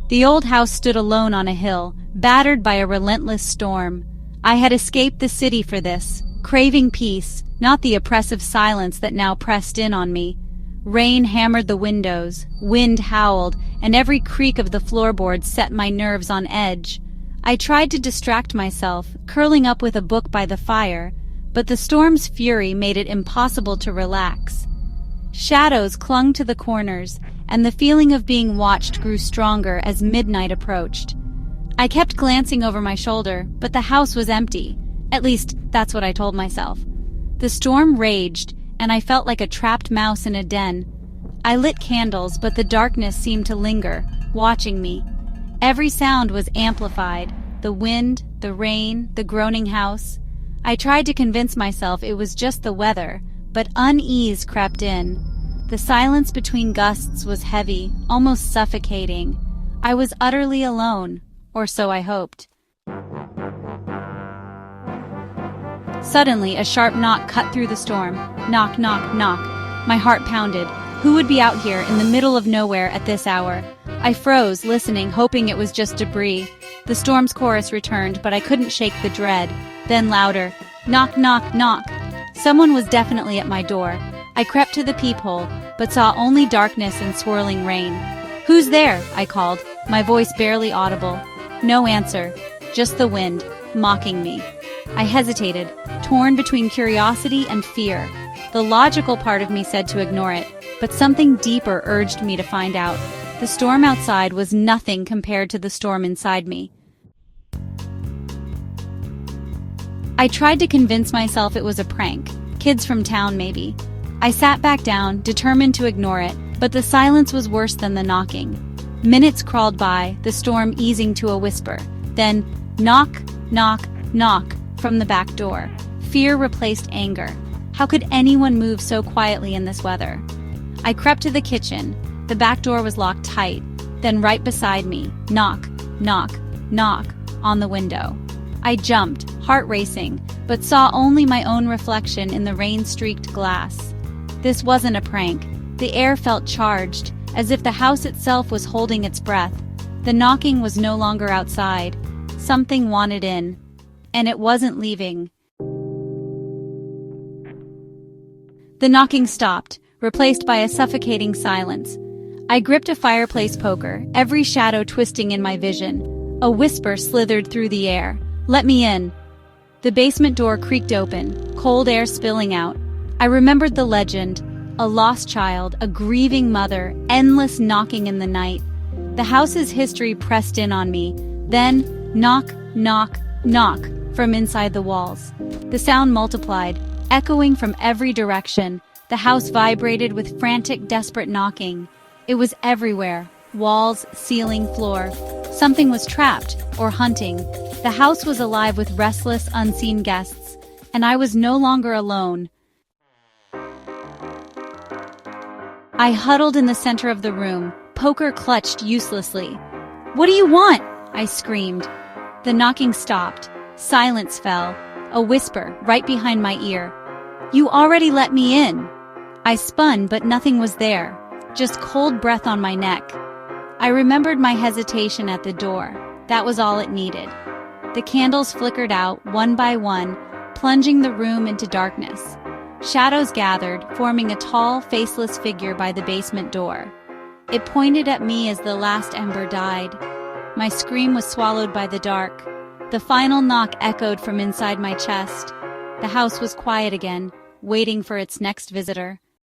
The old house stood alone on a hill, battered by a relentless storm. I had escaped the city for this, craving peace, not the oppressive silence that now pressed in on me. Rain hammered the windows, wind howled, and every creak of the floorboards set my nerves on edge. I tried to distract myself, curling up with a book by the fire, but the storm's fury made it impossible to relax. Shadows clung to the corners, and the feeling of being watched grew stronger as midnight approached. I kept glancing over my shoulder, but the house was empty. At least, that's what I told myself. The storm raged, and I felt like a trapped mouse in a den. I lit candles, but the darkness seemed to linger, watching me. Every sound was amplified: the wind, the rain, the groaning house. I tried to convince myself it was just the weather, but unease crept in. The silence between gusts was heavy, almost suffocating. I was utterly alone, or so I hoped. Suddenly, a sharp knock cut through the storm. Knock, knock, knock. My heart pounded. Who would be out here in the middle of nowhere at this hour? I froze, listening, hoping it was just debris. The storm's chorus returned, but I couldn't shake the dread. Then louder. Knock, knock, knock. Someone was definitely at my door. I crept to the peephole, but saw only darkness and swirling rain. "Who's there?" I called, my voice barely audible. No answer, just the wind, mocking me. I hesitated, torn between curiosity and fear. The logical part of me said to ignore it, but something deeper urged me to find out. The storm outside was nothing compared to the storm inside me. I tried to convince myself it was a prank. Kids from town, maybe. I sat back down, determined to ignore it, but the silence was worse than the knocking. Minutes crawled by, the storm easing to a whisper. Then, knock, knock, knock, from the back door. Fear replaced anger. How could anyone move so quietly in this weather? I crept to the kitchen. The back door was locked tight. Then right beside me, knock, knock, knock, on the window. I jumped, heart racing, but saw only my own reflection in the rain-streaked glass. This wasn't a prank. The air felt charged, as if the house itself was holding its breath. The knocking was no longer outside. Something wanted in, and it wasn't leaving. The knocking stopped, replaced by a suffocating silence. I gripped a fireplace poker, every shadow twisting in my vision. A whisper slithered through the air. "Let me in." The basement door creaked open, cold air spilling out. I remembered the legend: a lost child, a grieving mother, endless knocking in the night. The house's history pressed in on me. Then, knock, knock, knock, from inside the walls. The sound multiplied, echoing from every direction. The house vibrated with frantic, desperate knocking. It was everywhere: walls, ceiling, floor. Something was trapped, or hunting. The house was alive with restless, unseen guests, and I was no longer alone. I huddled in the center of the room, poker clutched uselessly. "What do you want?" I screamed. The knocking stopped. Silence fell. A whisper, right behind my ear. "You already let me in." I spun, but nothing was there. Just cold breath on my neck. I remembered my hesitation at the door. That was all it needed. The candles flickered out, one by one, plunging the room into darkness. Shadows gathered, forming a tall, faceless figure by the basement door. It pointed at me as the last ember died. My scream was swallowed by the dark. The final knock echoed from inside my chest. The house was quiet again, waiting for its next visitor.